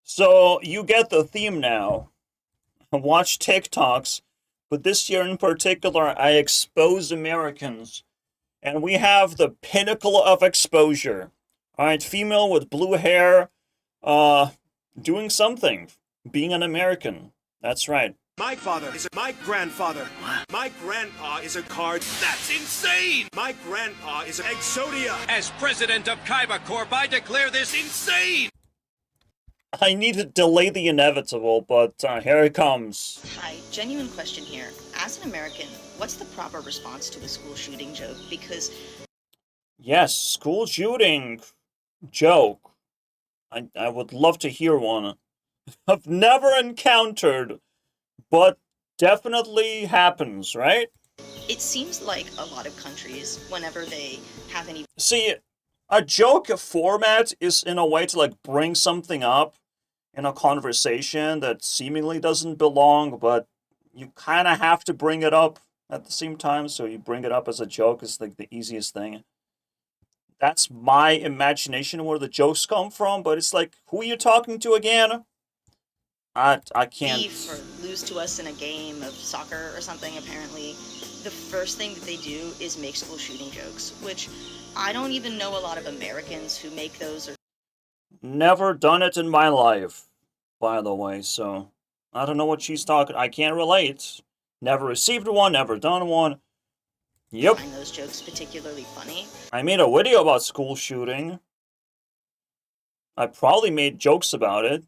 So you get the theme now. Watch TikToks, but this year in particular, I expose Americans, and we have the pinnacle of exposure. All right, female with blue hair, uh, doing something, being an American. That's right. My grandfather. My grandpa is a card. That's insane! My grandpa is an Exodia. As president of Kaiba Corp, I declare this insane! I need to delay the inevitable, but here it comes. Hi, genuine question here. As an American, what's the proper response to a school shooting joke? Because Yes, school shooting joke. I would love to hear one. I've never encountered, but definitely happens, right? it seems like a lot of countries, whenever they have any See, a joke format is in a way to like bring something up in a conversation that seemingly doesn't belong, but you kind of have to bring it up at the same time, so you bring it up as a joke is like the easiest thing. That's my imagination where the jokes come from, but it's like, who are you talking to again? I can't. beef or lose to us in a game of soccer or something, apparently, the first thing that they do is make school shooting jokes, which I don't even know a lot of Americans who make those or Never done it in my life, by the way, so I don't know what she's talking. I can't relate. Never received one, never done one. Yep. find those jokes particularly funny. I made a video about school shooting. I probably made jokes about it.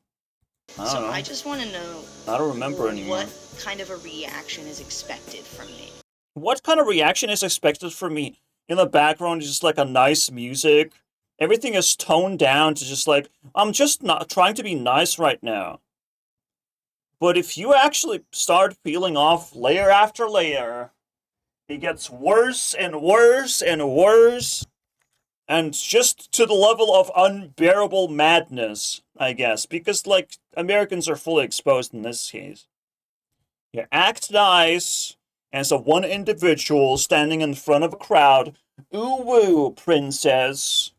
I don't So know. I just want to know I don't remember anymore. what kind of a reaction is expected from me. What kind of reaction is expected from me? In the background is just like a nice music. Everything is toned down to just like, I'm just not trying to be nice right now. But if you actually start peeling off layer after layer, it gets worse and worse and worse. And just to the level of unbearable madness, I guess. Because, like, Americans are fully exposed in this case. You act nice as a one individual standing in front of a crowd. Ooh woo, princess.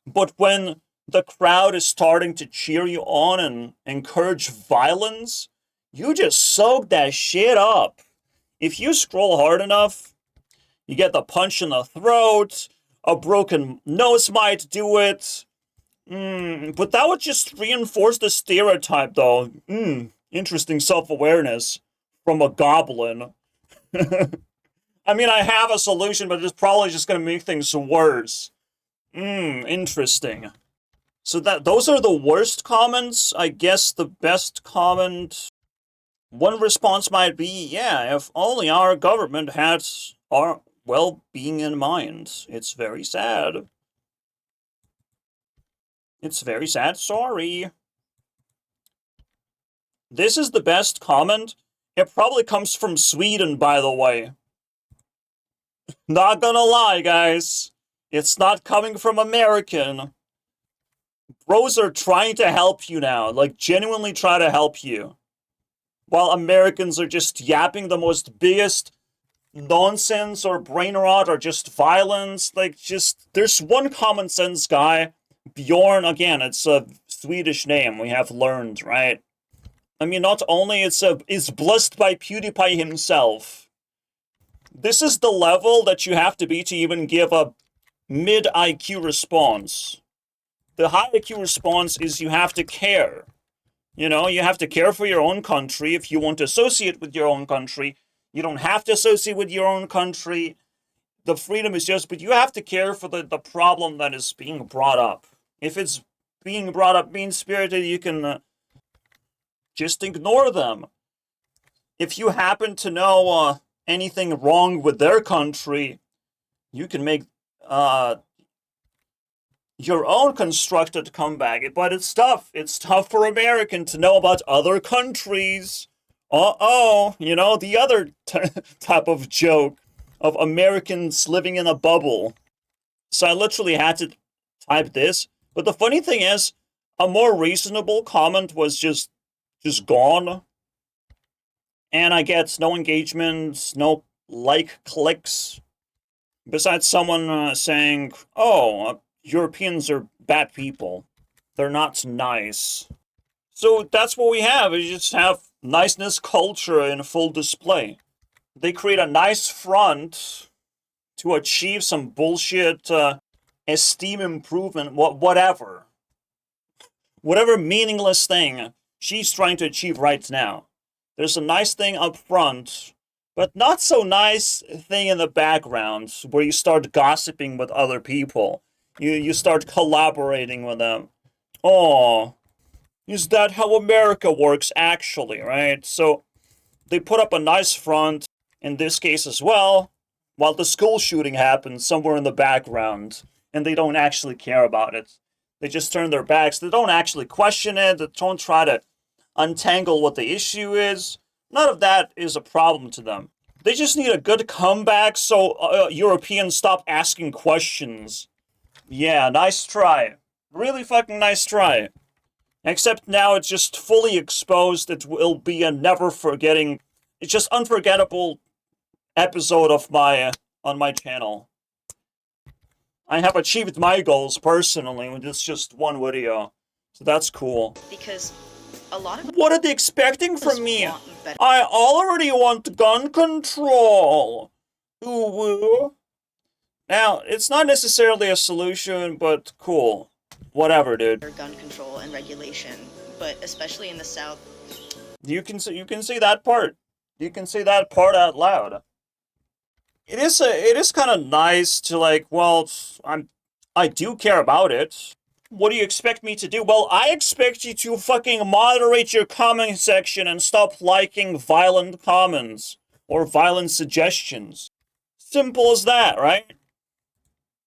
But when the crowd is starting to cheer you on and encourage violence, you just soak that shit up. If you scroll hard enough, you get the punch in the throat, a broken nose might do it. But that would just reinforce the stereotype, though. Interesting self-awareness from a goblin. I mean, I have a solution, but it's probably just going to make things worse. Interesting. So those are the worst comments. I guess the best comment, one response might be, yeah, if only our government had our well-being in mind. It's very sad. It's very sad, sorry. This is the best comment. It probably comes from Sweden, by the way. Not gonna lie, guys. It's not coming from American. Bros are trying to help you now, like genuinely try to help you. While Americans are just yapping the most biggest nonsense or brain rot or just violence. Like, just, there's one common sense guy. Bjorn, again, it's a Swedish name, we have learned, right? I mean, not only is blessed by PewDiePie himself. This is the level that you have to be to even give a mid-IQ response. The high IQ response is you have to care. You know, you have to care for your own country if you want to associate with your own country. You don't have to associate with your own country. The freedom is just, but you have to care for the problem that is being brought up. If it's being brought up mean-spirited, you can just ignore them. If you happen to know anything wrong with their country, you can make your own constructed comeback. But it's tough. It's tough for American to know about other countries. You know, the other type of joke of Americans living in a bubble. So I literally had to type this. But the funny thing is, a more reasonable comment was just gone. And I get no engagement, no like clicks. Besides someone saying, oh, Europeans are bad people. They're not nice. So that's what we have. We just have niceness culture in full display. They create a nice front to achieve some bullshit esteem improvement, whatever. Whatever meaningless thing she's trying to achieve right now. There's a nice thing up front, but not so nice thing in the background where you start gossiping with other people. You start collaborating with them. Oh, is that how America works actually, right? So they put up a nice front in this case as well, while the school shooting happens somewhere in the background, and they don't actually care about it. They just turn their backs. They don't actually question it. They don't try to untangle what the issue is. None of that is a problem to them. They just need a good comeback so Europeans stop asking questions. Yeah, nice try. Really fucking nice try. Except now it's just fully exposed. It will be a never forgetting, it's just unforgettable episode of on my channel. I have achieved my goals personally with this just one video. So that's cool. Because a lot of What are they expecting from me? want better I already want gun control. Ooh. Now, it's not necessarily a solution, but cool. Whatever, dude. gun control and regulation, but especially in the South. You can see that part. You can say that part out loud. It is kind of nice to like, well, I do care about it. What do you expect me to do? Well, I expect you to fucking moderate your comment section and stop liking violent comments or violent suggestions. Simple as that, right?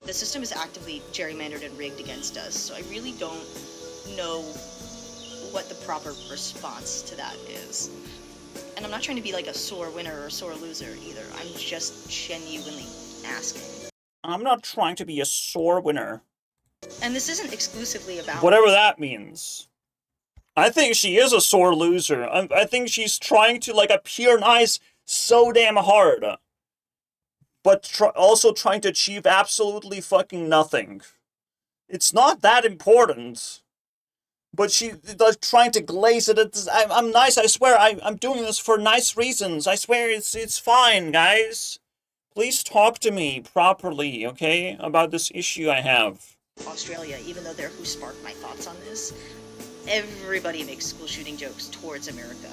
The system is actively gerrymandered and rigged against us, so I really don't know what the proper response to that is. And I'm not trying to be like a sore winner or sore loser either. I'm just genuinely asking. I'm not trying to be a sore winner. And this isn't exclusively about Whatever that means. I think she is a sore loser. I think she's trying to like appear nice so damn hard. But also trying to achieve absolutely fucking nothing. It's not that important. But she's trying to glaze it. I'm nice, I swear. I'm doing this for nice reasons. I swear it's fine, guys. Please talk to me properly, okay? About this issue I have. Australia, even though they're who sparked my thoughts on this. Everybody makes school shooting jokes towards America.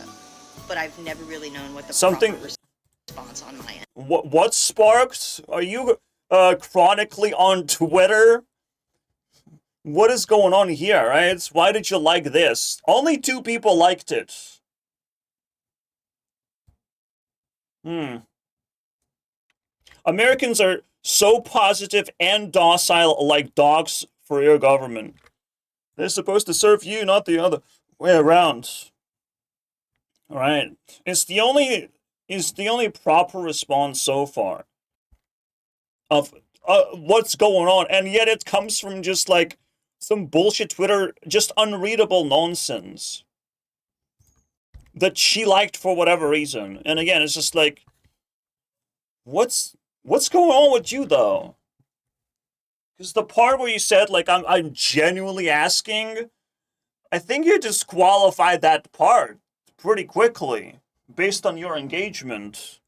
But I've never really known what the proper response on my end. What sparked? Are you chronically on Twitter? What is going on here, right? Why did you like this? Only 2 people liked it. Americans are so positive and docile like dogs for your government. They're supposed to serve you, not the other way around. Alright. It's the only proper response so far of what's going on, and yet it comes from just like some bullshit Twitter, just unreadable nonsense that she liked for whatever reason. And again, it's just like, what's going on with you though? Because the part where you said like I'm genuinely asking, I think you disqualified that part pretty quickly based on your engagement,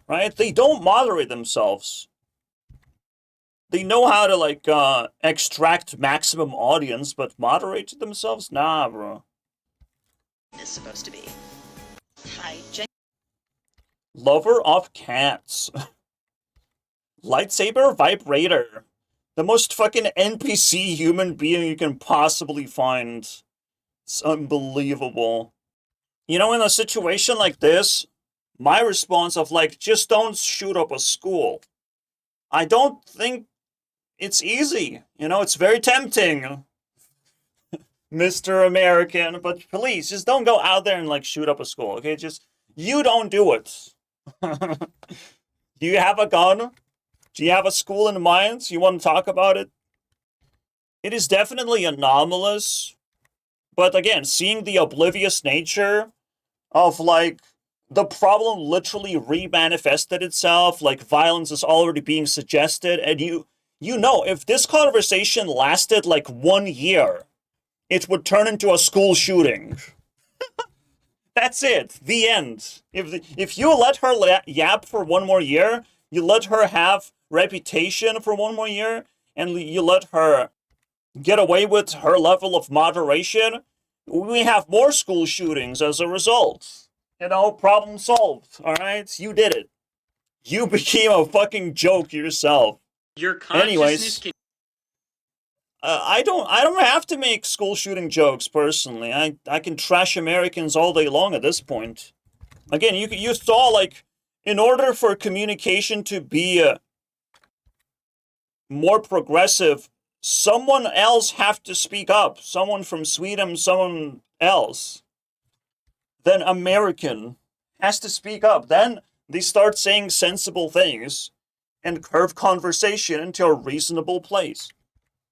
right? They don't moderate themselves. They know how to, like, extract maximum audience, but moderate themselves? Nah, bro. Is supposed to be. Lover of cats. Lightsaber vibrator. The most fucking NPC human being you can possibly find. It's unbelievable. You know, in a situation like this, my response of, like, just don't shoot up a school. I don't think it's easy. You know, it's very tempting, Mr. American, but please, just don't go out there and, like, shoot up a school, okay? Just, you don't do it. Do you have a gun? Do you have a school in mind? You want to talk about it? It is definitely anomalous, but again, seeing the oblivious nature of, like, the problem literally remanifested itself, like, violence is already being suggested, and you know, if this conversation lasted, like, 1 year, it would turn into a school shooting. That's it. The end. If you let her yap for one more year, you let her have reputation for one more year, and you let her get away with her level of moderation, we have more school shootings as a result. You know, problem solved. All right, you did it. You became a fucking joke yourself. Your consciousness Anyways, can I don't have to make school shooting jokes personally. I can trash Americans all day long at this point. Again, you saw, like, in order for communication to be more progressive, someone else have to speak up. Someone from Sweden, someone else. Then American has to speak up. Then they start saying sensible things and curve conversation into a reasonable place.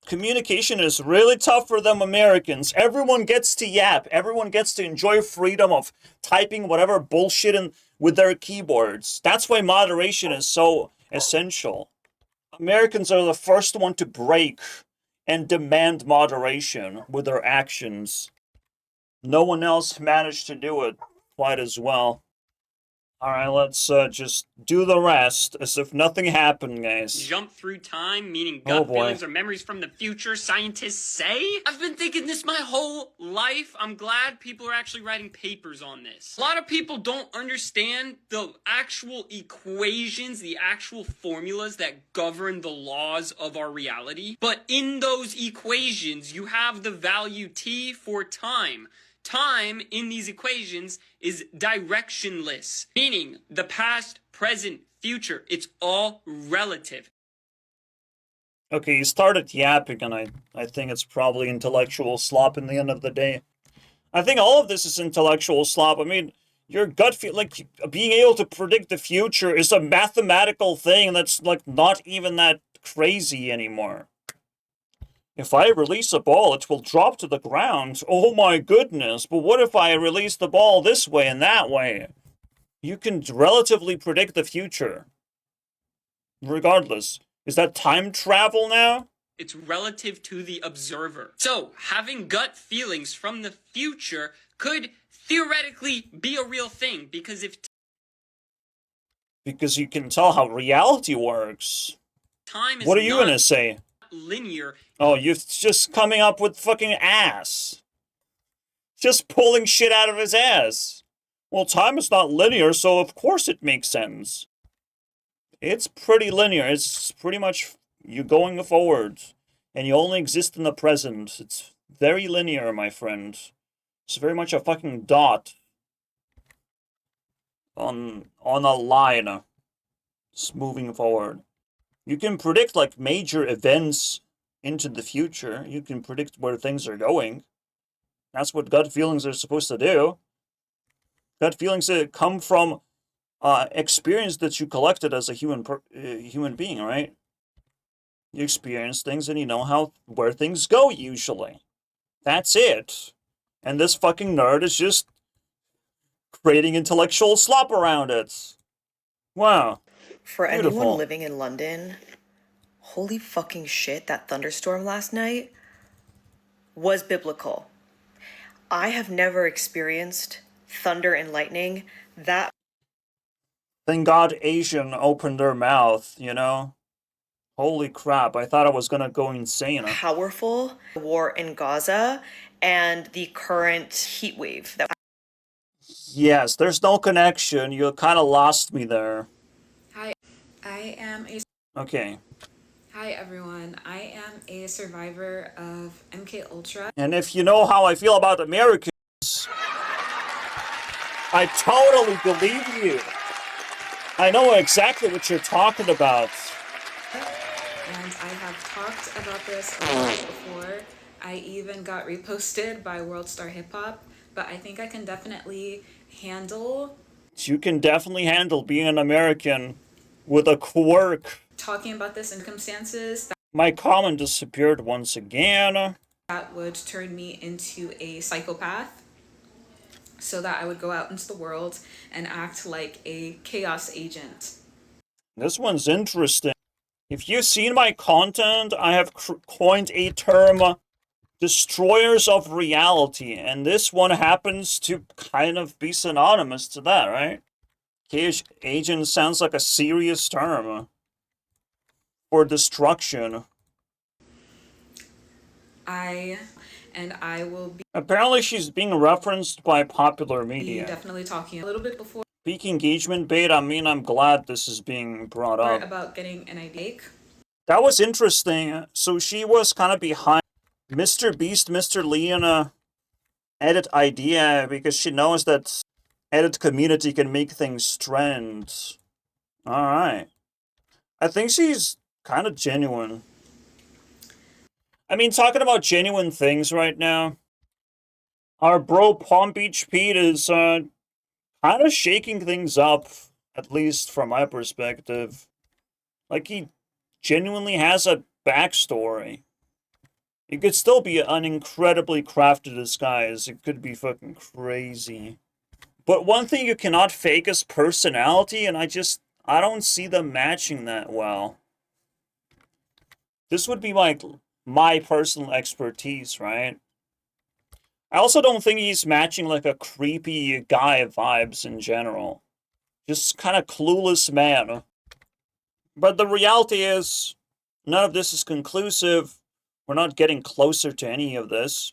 Communication is really tough for them Americans. Everyone gets to yap. Everyone gets to enjoy freedom of typing whatever bullshit in with their keyboards. That's why moderation is so essential. Americans are the first one to break and demand moderation with their actions. No one else managed to do it quite as well. Alright, let's just do the rest as if nothing happened, guys. jump through time, meaning Oh, gut boy. feelings or memories from the future, scientists say? I've been thinking this my whole life. I'm glad people are actually writing papers on this. A lot of people don't understand the actual equations, the actual formulas that govern the laws of our reality. But in those equations, you have the value t for time. Time in these equations is directionless, meaning the past, present, future. It's all relative. Okay, you started yapping, and I think it's probably intellectual slop in the end of the day. I think all of this is intellectual slop. I mean, your gut feel, like, being able to predict the future is a mathematical thing that's, like, not even that crazy anymore. If I release a ball, it will drop to the ground. Oh my goodness, but what if I release the ball this way and that way? You can relatively predict the future. Regardless. Is that time travel now? It's relative to the observer. So, having gut feelings from the future could theoretically be a real thing, because if Because you can tell how reality works. time is What are you not gonna say? linear, Oh, you're just coming up with fucking ass. Just pulling shit out of his ass. Well, time is not linear, so of course it makes sense. It's pretty linear. It's pretty much you going forward. And you only exist in the present. It's very linear, my friend. It's very much a fucking dot. On a line. Just moving forward. You can predict, like, major events into the future. You can predict where things are going. That's what gut feelings are supposed to do. Gut feelings come from experience that you collected as a human being, right? You experience things and you know where things go usually. That's it. And this fucking nerd is just creating intellectual slop around it. Wow. For Beautiful. anyone living in London, holy fucking shit, that thunderstorm last night was biblical. I have never experienced thunder and lightning that Thank God Asian opened their mouth, you know? Holy crap, I thought I was gonna go insane. powerful. War in Gaza and the current heat wave that Yes, there's no connection. You kind of lost me there. Hi, I am a Okay. Hi everyone. I am a survivor of MK Ultra. And if you know how I feel about Americans, I totally believe you. I know exactly what you're talking about. And I have talked about this a lot before. I even got reposted by World Star Hip Hop, but I think I can definitely handle You can definitely handle being an American with a quirk. talking about this in circumstances My comment disappeared once again. that would turn me into a psychopath, so that I would go out into the world and act like a chaos agent. This one's interesting. If you've seen my content, I have coined a term destroyers of reality, and this one happens to kind of be synonymous to that, right? Cage agent sounds like a serious term for destruction. I will be Apparently she's being referenced by popular media. definitely talking a little bit before Peak engagement bait, I mean, I'm glad this is being brought up. about getting an idea. That was interesting. So she was kind of behind Mr. Beast, Mr. Leon edit idea because she knows that edit community can make things trend. Alright. I think she's kind of genuine. I mean, talking about genuine things right now, our bro Palm Beach Pete is kind of shaking things up, at least from my perspective. Like, he genuinely has a backstory. It could still be an incredibly crafted disguise. It could be fucking crazy. But one thing you cannot fake is personality, and I don't see them matching that well. This would be like my personal expertise, right? I also don't think he's matching like a creepy guy vibes in general. Just kind of clueless man. But the reality is, none of this is conclusive. We're not getting closer to any of this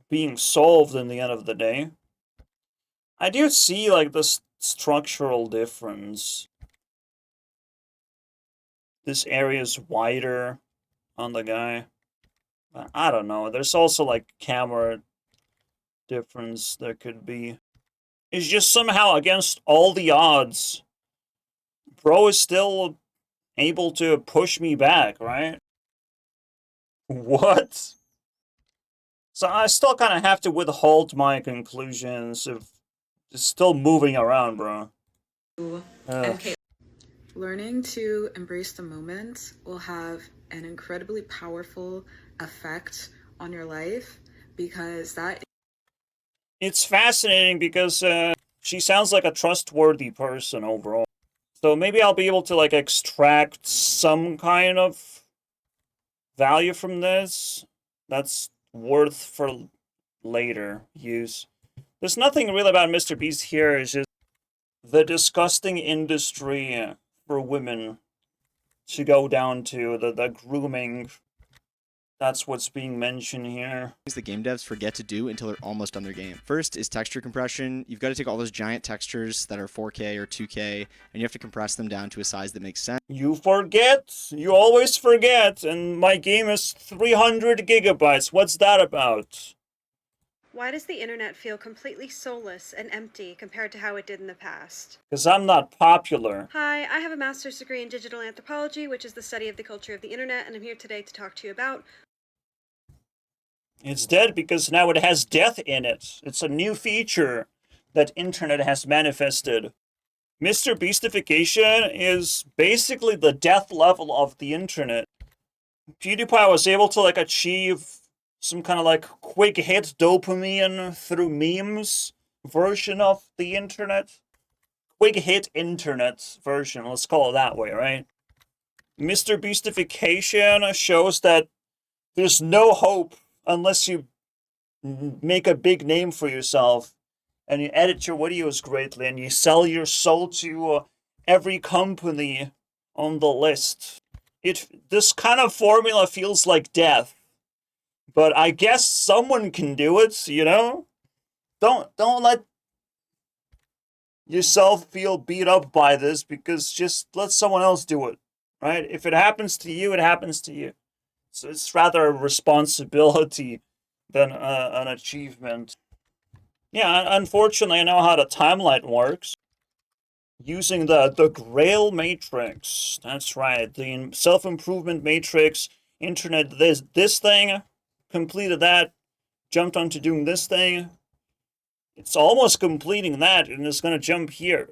being solved in the end of the day. I do see, like, this structural difference. This area is wider on the guy. I don't know. There's also, like, camera difference there could be. It's just somehow against all the odds, bro is still able to push me back, right? What? So I still kind of have to withhold my conclusions of it's still moving around, bro. MK. Learning to embrace the moment will have an incredibly powerful effect on your life because that. It's fascinating because she sounds like a trustworthy person overall. So maybe I'll be able to like extract some kind of value from this that's worth for later use. There's nothing real about Mr. Beast here. It's just the disgusting industry for women to go down to, the grooming. That's what's being mentioned here. Things the game devs forget to do until they're almost done their game. First is texture compression. You've got to take all those giant textures that are 4K or 2K, and you have to compress them down to a size that makes sense. You forget. You always forget. And my game is 300 gigabytes. What's that about? Why does the internet feel completely soulless and empty compared to how it did in the past? Because I'm not popular. Hi, I have a master's degree in digital anthropology, which is the study of the culture of the internet, and I'm here today to talk to you about... It's dead because now it has death in it. It's a new feature that internet has manifested. Mr. Beastification is basically the death level of the internet. PewDiePie was able to like achieve some kind of like quick hit dopamine through memes version of the internet. Quick hit internet version, let's call it that way, right? Mr. Beastification shows that there's no hope unless you make a big name for yourself and you edit your videos greatly and you sell your soul to every company on the list. This kind of formula feels like death, but I guess someone can do it, you know? Don't let yourself feel beat up by this, because just let someone else do it, right? If it happens to you, it happens to you. So it's rather a responsibility than an achievement. Yeah, unfortunately, I know how the timeline works. Using the Grail matrix. That's right, the self-improvement matrix. Internet, this thing, completed that, jumped onto doing this thing. It's almost completing that, and it's going to jump here.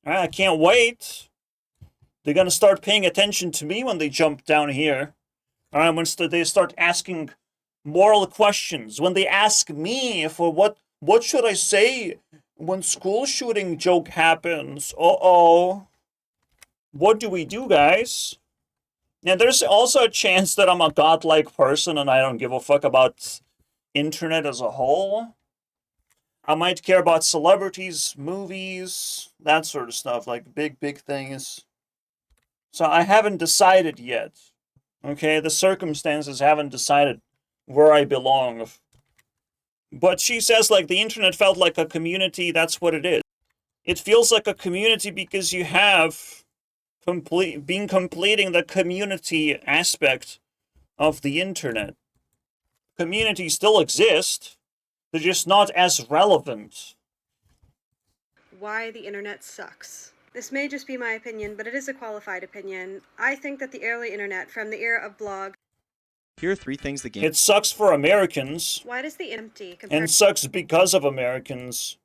All right, I can't wait. They're going to start paying attention to me when they jump down here. All right, once they start asking moral questions, when they ask me for what should I say when school shooting joke happens? Uh-oh. What do we do, guys? And there's also a chance that I'm a godlike person and I don't give a fuck about internet as a whole. I might care about celebrities, movies, that sort of stuff, like big things. So I haven't decided yet. Okay, the circumstances haven't decided where I belong. But she says, like, the internet felt like a community. That's what it is. It feels like a community because you have been completing the community aspect of the internet. Communities still exist. They're just not as relevant. Why the internet sucks. This may just be my opinion, but it is a qualified opinion. I think that the early internet, from the era of blog... Here are 3 things the game... It sucks for Americans. Why does the empty and sucks because of Americans.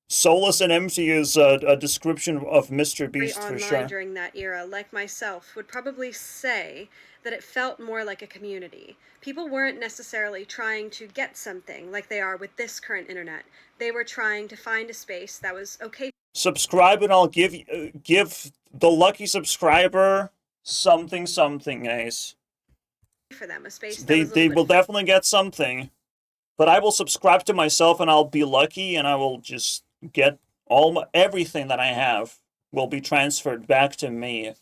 Soulless and empty is a description of Mr. Beast for sure. During that era, like myself, would probably say that it felt more like a community. People weren't necessarily trying to get something like they are with this current internet. They were trying to find a space that was okay. Subscribe and I'll give the lucky subscriber something, guys. For them, a space they will definitely get something. But I will subscribe to myself and I'll be lucky and I will just get everything that I have will be transferred back to me.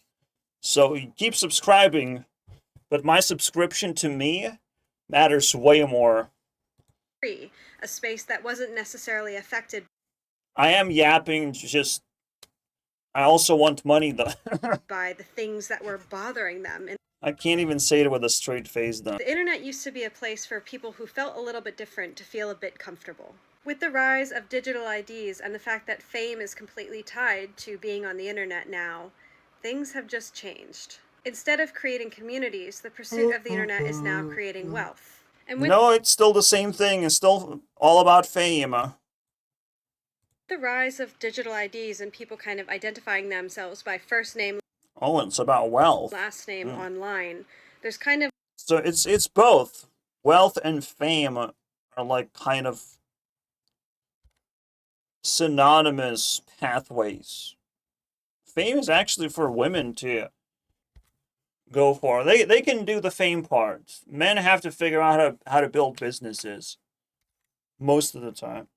So keep subscribing, but my subscription to me matters way more. A space that wasn't necessarily affected. I am yapping, just I also want money though. by the things that were bothering them. And I can't even say it with a straight face though. the internet used to be a place for people who felt a little bit different to feel a bit comfortable. With the rise of digital IDs and the fact that fame is completely tied to being on the internet now, things have just changed. Instead of creating communities, the pursuit of the internet is now creating wealth. And with no, it's still the same thing. It's still all about fame. the rise of digital IDs and people kind of identifying themselves by first name, oh, it's about wealth. last name online, there's kind of... So it's both. Wealth and fame are like kind of synonymous pathways. Fame is actually for women to go for. They can do the fame part. Men have to figure out how to build businesses most of the time.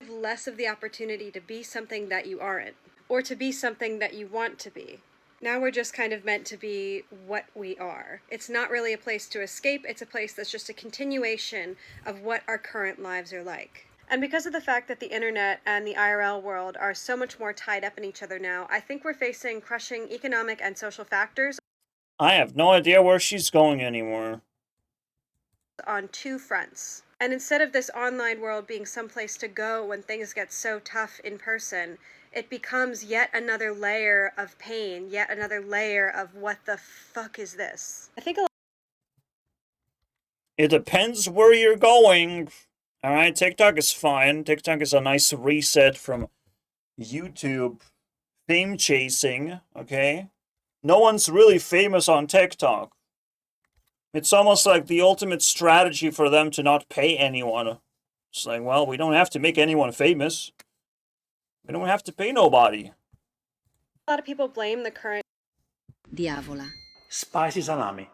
less of the opportunity to be something that you aren't, or to be something that you want to be. Now we're just kind of meant to be what we are. It's not really a place to escape, it's a place that's just a continuation of what our current lives are like. And because of the fact that the internet and the IRL world are so much more tied up in each other now, I think we're facing crushing economic and social factors. I have no idea where she's going anymore. On 2 fronts. And instead of this online world being someplace to go when things get so tough in person, it becomes yet another layer of pain, yet another layer of what the fuck is this? I think It depends where you're going. Alright, TikTok is fine. TikTok is a nice reset from YouTube fame chasing, okay? No one's really famous on TikTok. It's almost like the ultimate strategy for them to not pay anyone. It's like, well, we don't have to make anyone famous. We don't have to pay nobody. a lot of people blame the current Diavola. Spicy salami.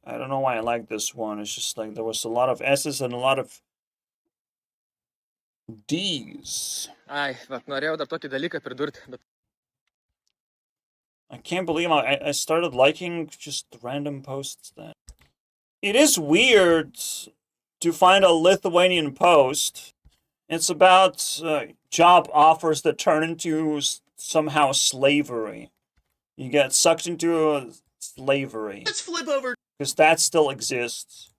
I don't know why I like this one. It's just like there was a lot of S's and a lot of D's. Ai, vat norėjau dar tokį dalyką pridurti, bet... I can't believe I started liking just random posts then. It is weird to find a Lithuanian post. It's about job offers that turn into somehow slavery. You get sucked into slavery. Let's flip over because that still exists.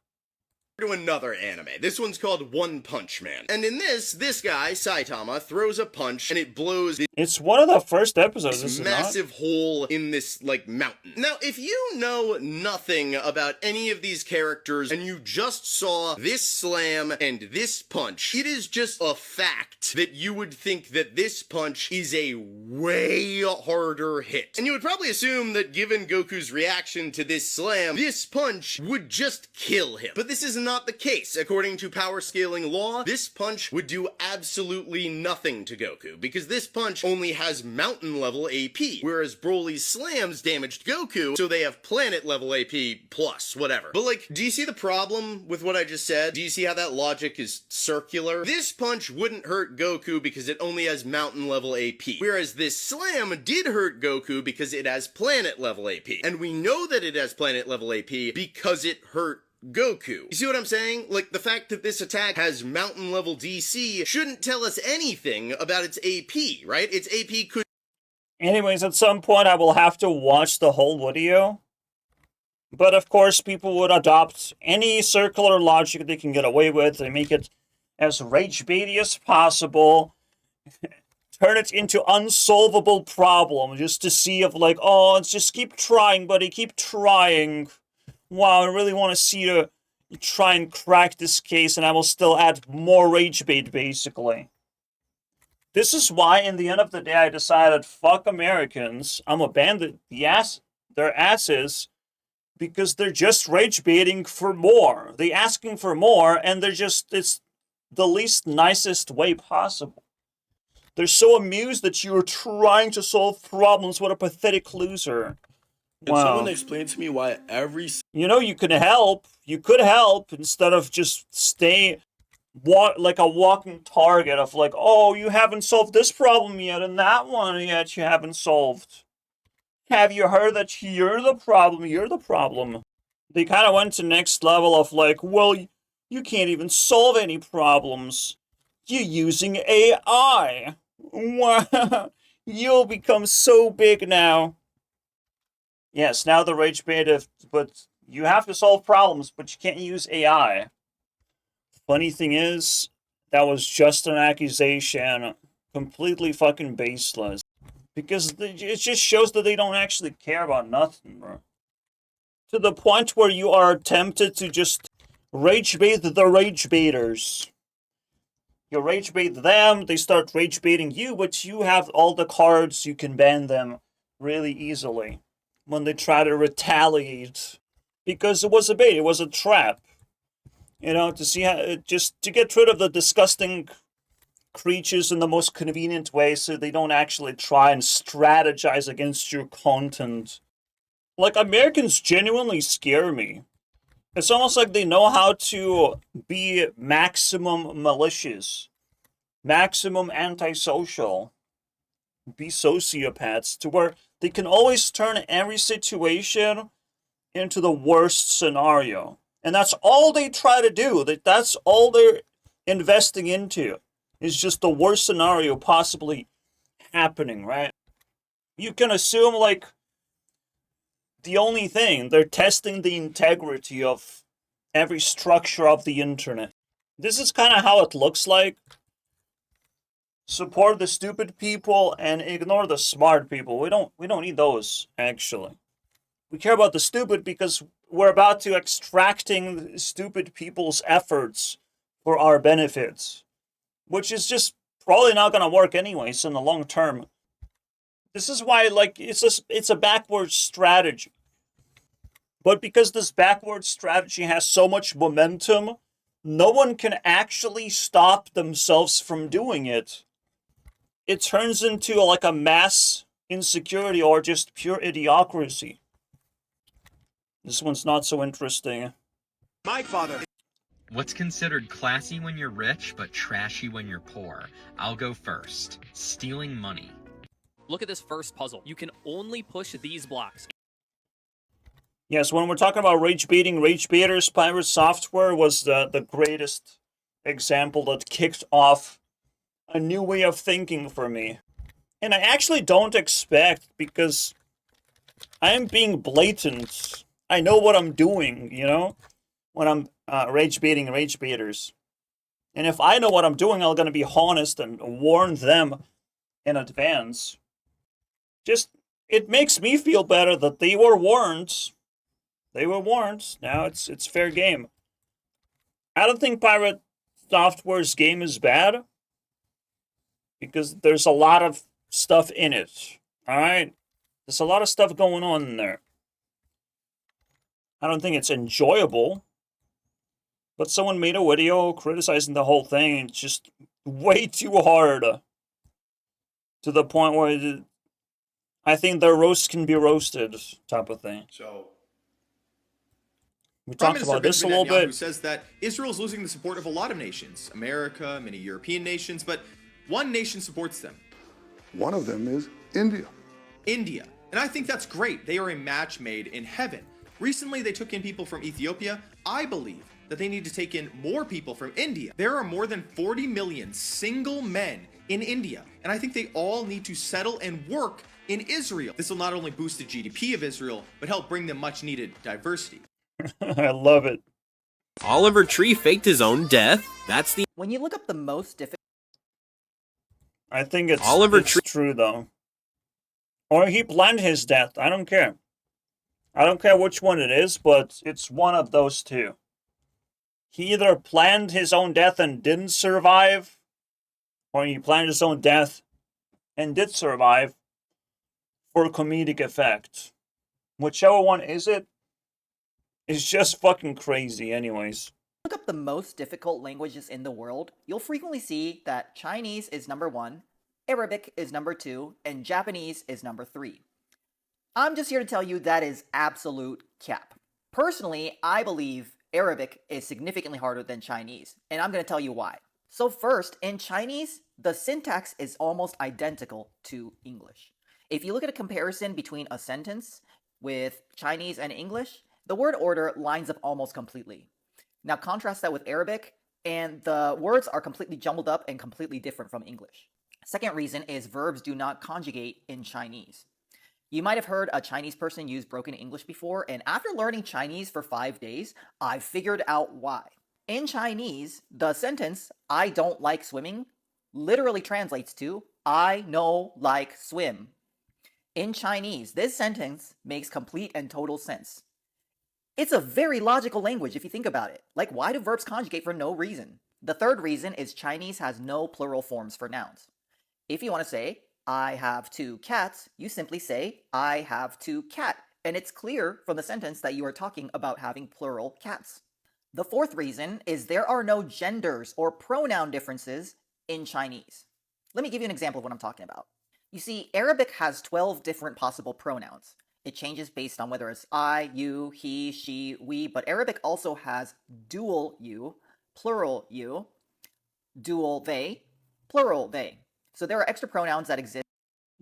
To another anime. This one's called One Punch Man. And in this guy, Saitama, throws a punch and it blows It's one of the first episodes, this is it massive not? hole in this, like, mountain. Now, if you know nothing about any of these characters and you just saw this slam and this punch, it is just a fact that you would think that this punch is a way harder hit. And you would probably assume that given Goku's reaction to this slam, this punch would just kill him. But this is not the case. According to power scaling law, this punch would do absolutely nothing to Goku, because this punch only has mountain level AP, whereas Broly's slams damaged Goku, so they have planet level AP plus, whatever. But like, do you see the problem with what I just said? Do you see how that logic is circular? This punch wouldn't hurt Goku because it only has mountain level AP, whereas this slam did hurt Goku because it has planet level AP. And we know that it has planet level AP because it hurt Goku. You see what I'm saying? Like, the fact that this attack has mountain level DC shouldn't tell us anything about its AP, right? Its AP could... Anyways, at some point I will have to watch the whole video. But of course, people would adopt any circular logic they can get away with and make it as rage-baity as possible. Turn it into unsolvable problem just to see if, like, oh, let's just keep trying, buddy, keep trying. Wow, I really want to see you try and crack this case, and I will still add more rage bait, basically. This is why, in the end of the day, I decided, fuck Americans. I'm gonna ban their asses, because they're just rage baiting for more. They're asking for more, and it's the least nicest way possible. They're so amused that you're trying to solve problems. What a pathetic loser. Can someone explain to me why every... You know, you could help. You could help instead of just stay like a walking target of like, oh, you haven't solved this problem yet and that one yet you haven't solved. Have you heard that you're the problem? You're the problem. They kind of went to next level of like, well, you can't even solve any problems. You're using AI. Wow. You'll become so big now. Yes, now the rage bait, but you have to solve problems, but you can't use AI. Funny thing is, that was just an accusation, completely fucking baseless. Because it just shows that they don't actually care about nothing, bro. To the point where you are tempted to just rage bait the rage baiters. You rage bait them, they start rage baiting you, but you have all the cards, you can ban them really easily when they try to retaliate. Because it was a bait, it was a trap. You know, to see how, just to get rid of the disgusting creatures in the most convenient way so they don't actually try and strategize against your content. Like, Americans genuinely scare me. It's almost like they know how to be maximum malicious, maximum antisocial, be sociopaths, to where they can always turn every situation into the worst scenario. And that's all they try to do. That's all they're investing into, is just the worst scenario possibly happening, right? You can assume, like, the only thing, they're testing the integrity of every structure of the internet. This is kind of how it looks like. Support the stupid people and ignore the smart people. We don't need those, actually. We care about the stupid because we're about to extracting stupid people's efforts for our benefits, which is just probably not going to work anyways in the long term. This is why, like, it's a backwards strategy. But because this backwards strategy has so much momentum, no one can actually stop themselves from doing it. It turns into like a mass insecurity or just pure idiocracy. This one's not so interesting. My father. What's considered classy when you're rich, but trashy when you're poor? I'll go first. Stealing money. Look at this first puzzle. You can only push these blocks. Yes, when we're talking about rage baiters, Pirate Software was the greatest example that kicked off a new way of thinking for me. And I actually don't expect, because I am being blatant. I know what I'm doing, you know, when I'm rage baiters. And if I know what I'm doing, I'm going to be honest and warn them in advance. Just, it makes me feel better that they were warned. They were warned. Now it's fair game. I don't think Pirate Software's game is bad, because there's a lot of stuff in it. Alright? There's a lot of stuff going on in there. I don't think it's enjoyable. But someone made a video criticizing the whole thing, and it's just way too hard. To the point where I think their roast can be roasted, type of thing. So, We Prime talked Minister about this a Benjamin little Netanyahu bit. says that Israel is losing the support of a lot of nations, America, many European nations, but one nation supports them. One of them is India. India. And I think that's great. They are a match made in heaven. Recently, they took in people from Ethiopia. I believe that they need to take in more people from India. There are more than 40 million single men in India, and I think they all need to settle and work in Israel. This will not only boost the GDP of Israel, but help bring them much needed diversity. I love it. Oliver Tree faked his own death. That's the... When you look up the most difficult... I think it's true, though. Or he planned his death. I don't care. I don't care which one it is, but it's one of those two. He either planned his own death and didn't survive, or he planned his own death and did survive for comedic effect. Whichever one is it, it's just fucking crazy anyways. Look up the most difficult languages in the world, you'll frequently see that Chinese is number 1, Arabic is number 2, and Japanese is number 3. I'm just here to tell you that is absolute cap. Personally, I believe Arabic is significantly harder than Chinese, and I'm going to tell you why. So first, in Chinese, the syntax is almost identical to English. If you look at a comparison between a sentence with Chinese and English, the word order lines up almost completely. Now contrast that with Arabic, and the words are completely jumbled up and completely different from English. Second reason is verbs do not conjugate in Chinese. You might have heard a Chinese person use broken English before, and after learning Chinese for 5 days, I figured out why. In Chinese, the sentence, I don't like swimming, literally translates to, I no like swim. In Chinese, this sentence makes complete and total sense. It's a very logical language if you think about it. Like, why do verbs conjugate for no reason? The third reason is Chinese has no plural forms for nouns. If you want to say, I have 2 cats, you simply say, I have 2 cat, and it's clear from the sentence that you are talking about having plural cats. The fourth reason is there are no genders or pronoun differences in Chinese. Let me give you an example of what I'm talking about. You see, Arabic has 12 different possible pronouns. It changes based on whether it's I, you, he, she, we, but Arabic also has dual you, plural you, dual they, plural they. So there are extra pronouns that exist.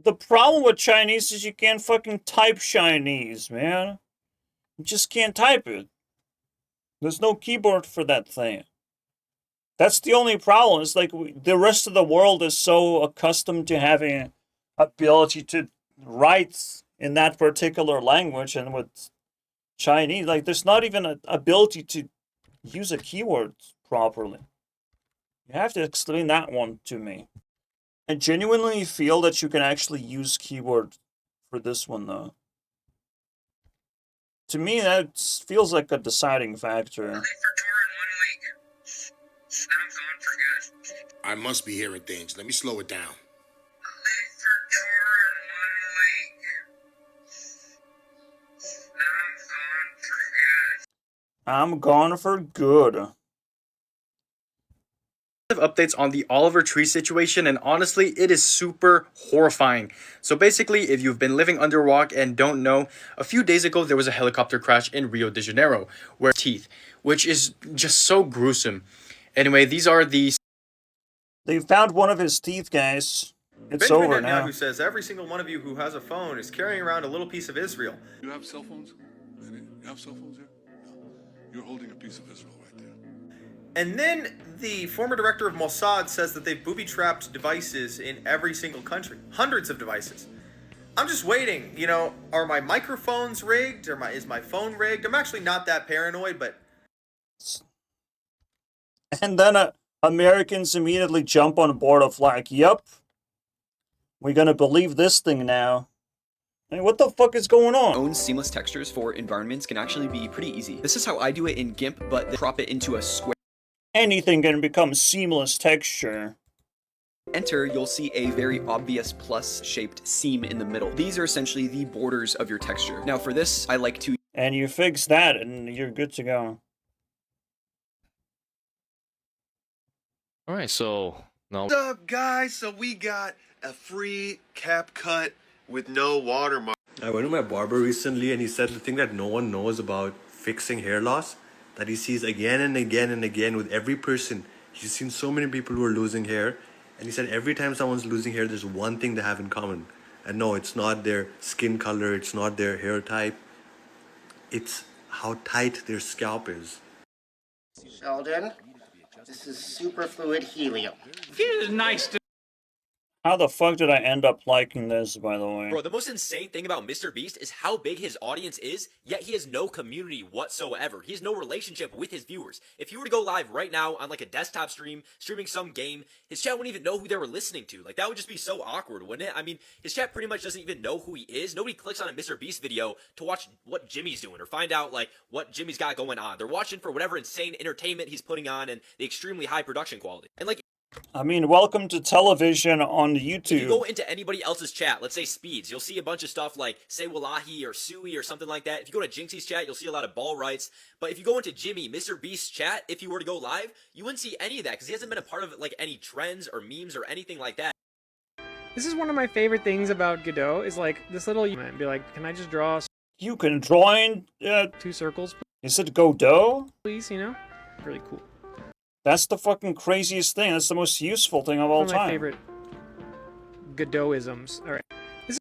The problem with Chinese is you can't fucking type Chinese, man. You just can't type it. There's no keyboard for that thing. That's the only problem. It's like the rest of the world is so accustomed to having ability to write in that particular language, and with Chinese, like, there's not even an ability to use a keyword properly. You have to explain that one to me. I genuinely feel that you can actually use keyword for this one, though. To me, that feels like a deciding factor. I must be hearing things. Let me slow it down. I'm gone for good. Updates on the Oliver Tree situation, and honestly, it is super horrifying. So basically, if you've been living under a rock and don't know, a few days ago there was a helicopter crash in Rio de Janeiro where teeth, which is just so gruesome. Anyway, these are the... They found one of his teeth, guys. It's Benjamin over now. Netanyahu says every single one of you who has a phone is carrying around a little piece of Israel. You have cell phones? You have cell phones here? No. You're holding a piece of Israel right there. And then the former director of Mossad says that they've booby-trapped devices in every single country. Hundreds of devices. I'm just waiting, you know, are my microphones rigged? Is my phone rigged? I'm actually not that paranoid, but... And then Americans immediately jump on board of like, yep, we're gonna believe this thing now. Hey, what the fuck is going on? Own seamless textures for environments can actually be pretty easy. This is how I do it in GIMP, but they crop it into a square. Anything can become seamless texture. Enter, you'll see a very obvious plus-shaped seam in the middle. These are essentially the borders of your texture. Now for this, I like to... And you fix that, and you're good to go. All right, so now. What's up, guys? So we got a free cap cut with no watermark. I went to my barber recently and he said the thing that no one knows about fixing hair loss that he sees again and again and again with every person. He's seen so many people who are losing hair, and he said every time someone's losing hair, there's one thing they have in common. And no, it's not their skin color, it's not their hair type, it's how tight their scalp is. Sheldon, this is superfluid helium. Feels nice to. How the fuck did I end up liking this, by the way? Bro, the most insane thing about MrBeast is how big his audience is, yet he has no community whatsoever. He has no relationship with his viewers. If he were to go live right now on like a desktop stream, streaming some game, his chat wouldn't even know who they were listening to. Like, that would just be so awkward, wouldn't it? I mean, his chat pretty much doesn't even know who he is. Nobody clicks on a MrBeast video to watch what Jimmy's doing or find out, like, what Jimmy's got going on. They're watching for whatever insane entertainment he's putting on and the extremely high production quality. And, like, I mean, welcome to television on YouTube. if you go into anybody else's chat, let's say Speeds, you'll see a bunch of stuff like Say Wallahi or Sui or something like that. If you go to Jinxie's chat, you'll see a lot of ball rights. But if you go into Jimmy, MrBeast's chat, if you were to go live, you wouldn't see any of that because he hasn't been a part of like any trends or memes or anything like that. This is one of my favorite things about Godot is like this little be like, can I just draw? You can draw in 2 circles. Is it Godot? Please, you know, really cool. That's the fucking craziest thing. That's the most useful thing of all One of my time. favorite Godot-isms. All right.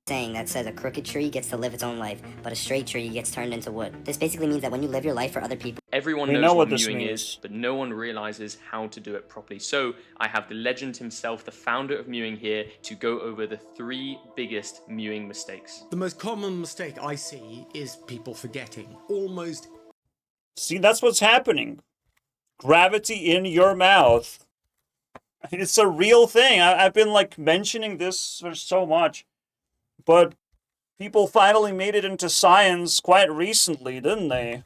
Saying that says a crooked tree gets to live its own life, but a straight tree gets turned into wood. This basically means that when you live your life for other people, everyone We knows know what what this mewing means. is, but no one realizes how to do it properly. So I have the legend himself, the founder of mewing here, to go over the 3 biggest mewing mistakes. The most common mistake I see is people forgetting. Almost. See, that's what's happening. Gravity in your mouth. It's a real thing. I've been like mentioning this for so much, but people finally made it into science quite recently, didn't they?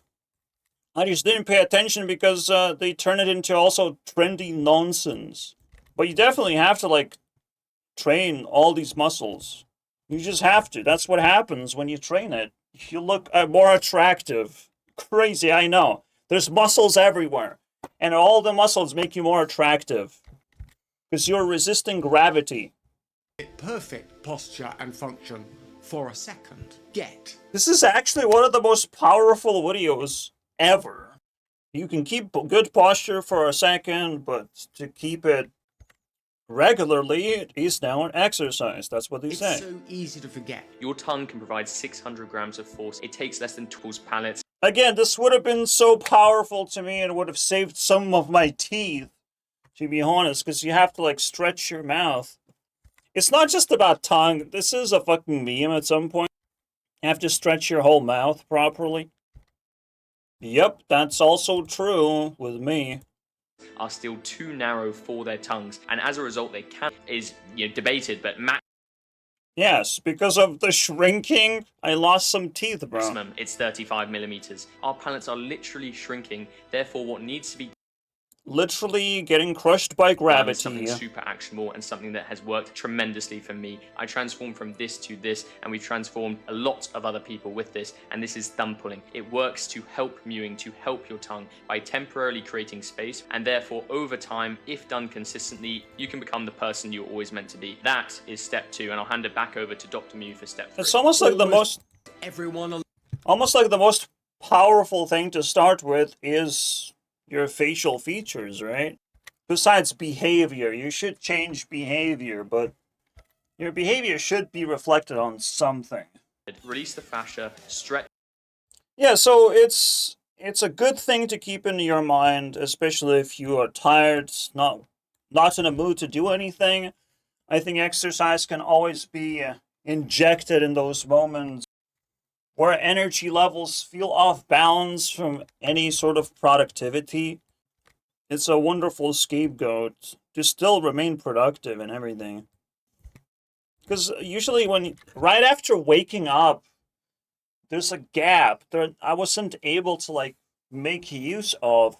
I just didn't pay attention because they turn it into also trendy nonsense. But you definitely have to like train all these muscles. You just have to. That's what happens when you train it. You look more attractive. Crazy, I know. There's muscles everywhere. And all the muscles make you more attractive. Because you're resisting gravity. Perfect posture and function for a second. Get. This is actually one of the most powerful videos ever. You can keep good posture for a second, but to keep it regularly, it is now an exercise. That's what they say. It's so easy to forget. Your tongue can provide 600 grams of force. It takes less than 12 pallets. Again, this would have been so powerful to me and would have saved some of my teeth, to be honest, because you have to, like, stretch your mouth. It's not just about tongue. This is a fucking meme at some point. You have to stretch your whole mouth properly. Yep, that's also true with me. Are still too narrow for their tongues, and as a result, they can is debated, but Yes, because of the shrinking, I lost some teeth, bro. maximum it's 35 millimeters. Our palates are literally shrinking. Therefore, what needs to be Literally getting crushed by done is gravity. something super actionable and something that has worked tremendously for me. I transformed from this to this, and we've transformed a lot of other people with this, and this is thumb pulling. It works to help mewing, to help your tongue by temporarily creating space, and therefore over time, if done consistently, you can become the person you're always meant to be. That is step 2, and I'll hand it back over to Dr. Mew for step 3. It's almost like almost like the most powerful thing to start with is your facial features, right? Besides behavior, you should change behavior, but your behavior should be reflected on something. Release the fascia, stretch. Yeah, so it's a good thing to keep in your mind, especially if you are tired, not in a mood to do anything. I think exercise can always be injected in those moments where energy levels feel off balance from any sort of productivity. It's a wonderful scapegoat to still remain productive and everything. Because usually right after waking up, there's a gap that I wasn't able to like make use of.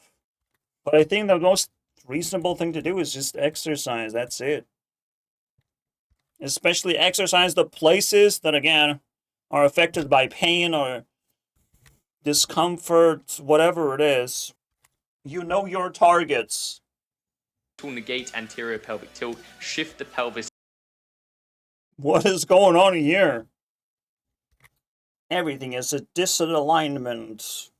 But I think the most reasonable thing to do is just exercise. That's it. Especially exercise the places that, again, are affected by pain or discomfort, whatever it is. You know your targets. negate anterior pelvic tilt, shift the pelvis. What is going on here? Everything is a disalignment.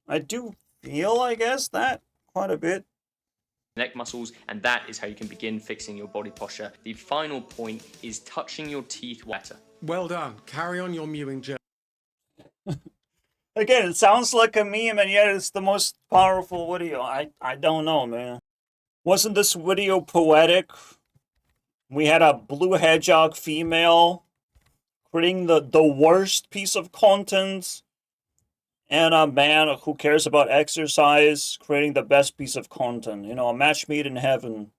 I do feel, I guess, that quite a bit. Neck muscles, and that is how you can begin fixing your body posture. The final point is touching your teeth better. Well done. Carry on your mewing journey. Again, it sounds like a meme, and yet it's the most powerful video. I don't know, man. Wasn't this video poetic? We had a blue hedgehog female creating the worst piece of content, and a man who cares about exercise creating the best piece of content. You know, a match made in heaven.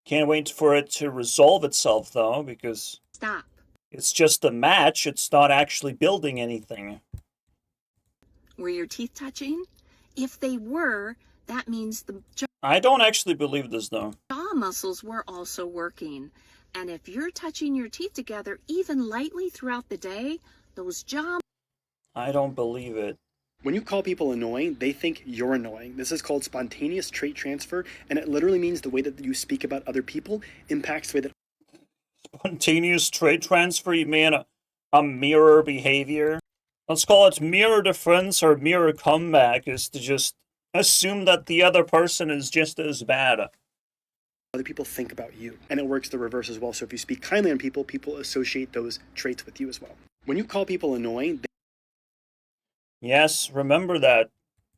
Can't wait for it to resolve itself, though, because Stop. It's just a match. It's not actually building anything. Were your teeth touching? If they were, that means the I don't actually believe this, though. jaw muscles were also working. And if you're touching your teeth together even lightly throughout the day, those jaw... I don't believe it. When you call people annoying, they think you're annoying. This is called spontaneous trait transfer, and it literally means the way that you speak about other people impacts the way that... Spontaneous trait transfer? You mean a mirror behavior? Let's call it mirror defense or mirror comeback, is to just assume that the other person is just as bad. Other people think about you. And it works the reverse as well. So if you speak kindly on people, people associate those traits with you as well. When you call people annoying... Yes, remember that.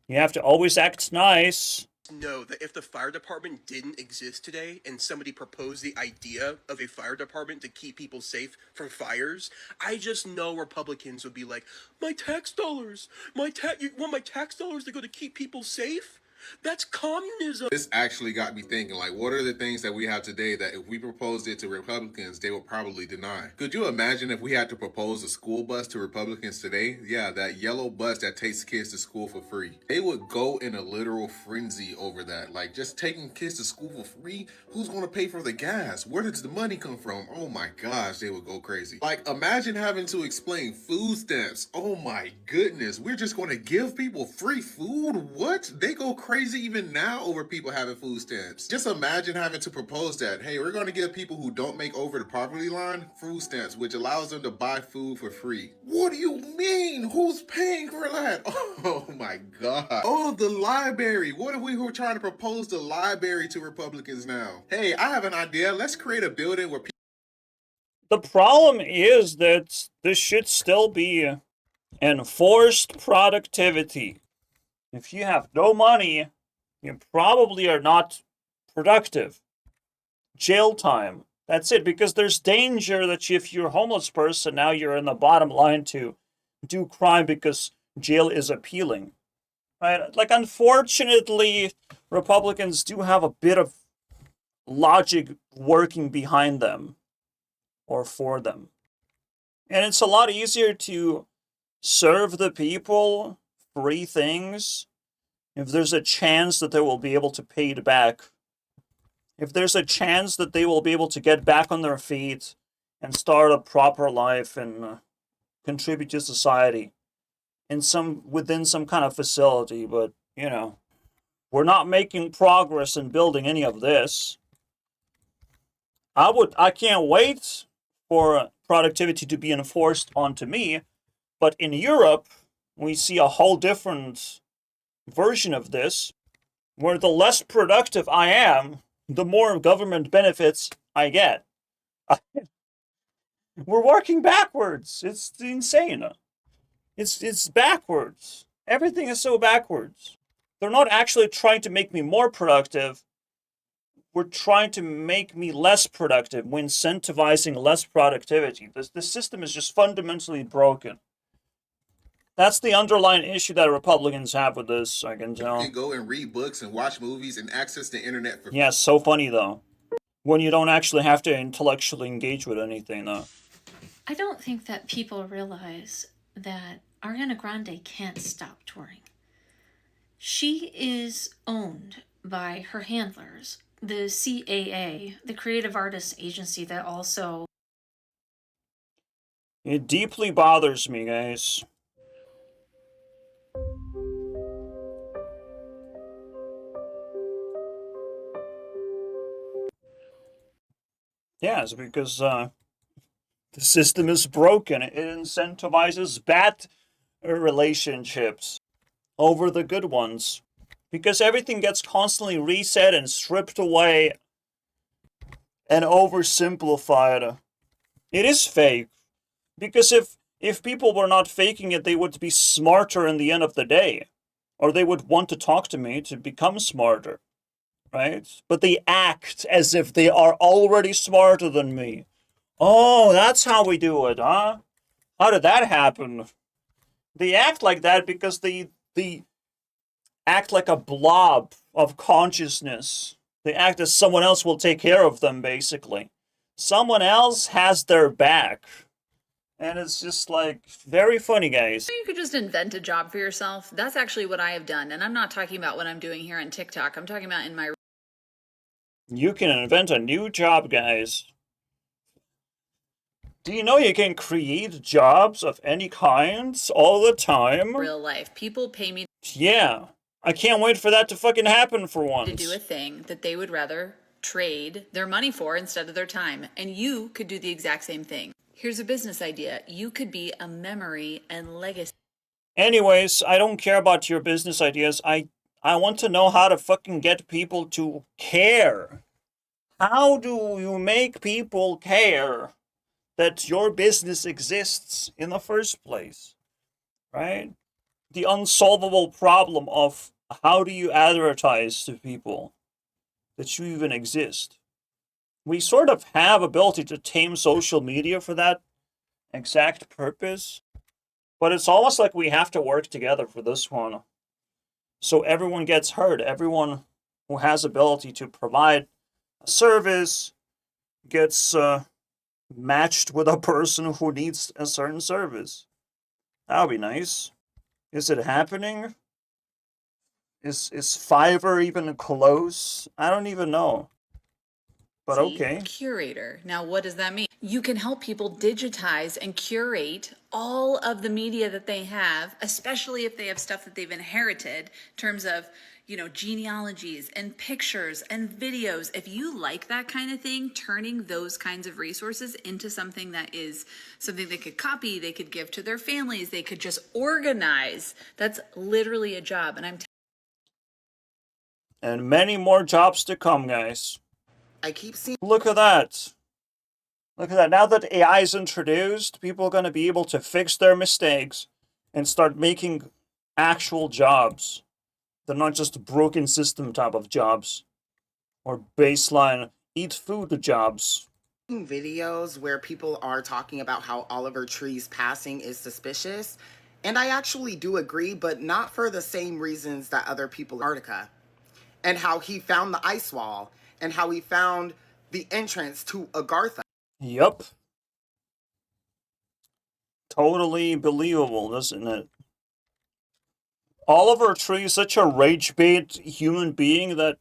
You have to always act nice. Know that if the fire department didn't exist today and somebody proposed the idea of a fire department to keep people safe from fires, I just know Republicans would be like, my tax dollars, you want my tax dollars to go to keep people safe? That's communism. This actually got me thinking, like, what are the things that we have today that if we proposed it to Republicans, they would probably deny? Could you imagine if we had to propose a school bus to Republicans today? Yeah, that yellow bus that takes kids to school for free. They would go in a literal frenzy over that. Like, just taking kids to school for free? Who's going to pay for the gas? Where does the money come from? Oh my gosh, they would go crazy. Like, imagine having to explain food stamps. Oh my goodness, we're just going to give people free food? What? They go crazy even now over people having food stamps. Just imagine having to propose that, hey, we're going to give people who don't make over the poverty line food stamps, which allows them to buy food for free. What do you mean? Who's paying for that? Oh my God. Oh, the library. What if we were trying to propose the library to Republicans now? Hey, I have an idea. Let's create a building where people... The problem is that this should still be enforced productivity. If you have no money, you probably are not productive. Jail time. That's it, because there's danger that if you're a homeless person, now you're in the bottom line to do crime because jail is appealing. Right? Like, unfortunately, Republicans do have a bit of logic working behind them or for them. And it's a lot easier to serve the people free things if there's a chance that they will be able to pay it back. If there's a chance that they will be able to get back on their feet and start a proper life and contribute to society within some kind of facility. But, you know, we're not making progress in building any of this. I can't wait for productivity to be enforced onto me, but in Europe, we see a whole different version of this, where the less productive I am, the more government benefits I get. We're working backwards. It's insane. It's backwards. Everything is so backwards. They're not actually trying to make me more productive. We're trying to make me less productive. We're incentivizing less productivity. The system is just fundamentally broken. That's the underlying issue that Republicans have with this, I can tell. You can go and read books and watch movies and access the internet for... Yeah, so funny, though. When you don't actually have to intellectually engage with anything, though. I don't think that people realize that Ariana Grande can't stop touring. She is owned by her handlers, the CAA, the Creative Artists Agency that also... It deeply bothers me, guys. Yes, because the system is broken. It incentivizes bad relationships over the good ones. Because everything gets constantly reset and stripped away and oversimplified. It is fake. Because if people were not faking it, they would be smarter in the end of the day. Or they would want to talk to me to become smarter. Right? But they act as if they are already smarter than me. Oh, that's how we do it, huh? How did that happen? They act like that because they act like a blob of consciousness. They act as someone else will take care of them, basically. Someone else has their back. And it's just like, very funny, guys. You could just invent a job for yourself. That's actually what I have done. And I'm not talking about what I'm doing here on TikTok. I'm talking about in my... You can invent a new job, guys. Do you know you can create jobs of any kinds all the time? real life. People pay me Yeah. I can't wait for that to fucking happen for once. to do a thing that they would rather trade their money for instead of their time. And you could do the exact same thing. Here's a business idea. You could be a memory and legacy. Anyways, I don't care about your business ideas. I want to know how to fucking get people to care. How do you make people care that your business exists in the first place? Right? The unsolvable problem of how do you advertise to people that you even exist? We sort of have ability to tame social media for that exact purpose, but it's almost like we have to work together for this one. So everyone gets heard. Everyone who has ability to provide a service gets matched with a person who needs a certain service. That would be nice. Is it happening? Is Fiverr even close? I don't even know. But okay. Curator. Now, what does that mean? You can help people digitize and curate all of the media that they have, especially if they have stuff that they've inherited in terms of, you know, genealogies and pictures and videos. If you like that kind of thing, turning those kinds of resources into something that is something they could copy, they could give to their families, they could just organize. That's literally a job. And And many more jobs to come, guys. I keep seeing... Look at that. Look at that. Now that AI is introduced, people are going to be able to fix their mistakes and start making actual jobs. They're not just broken system type of jobs. Or baseline eat food jobs. Videos where people are talking about how Oliver Tree's passing is suspicious. And I actually do agree, but not for the same reasons that other people in Antarctica. And how he found the ice wall. And how he found the entrance to Agartha. Yup. Totally believable, isn't it? Oliver Tree is such a rage bait human being that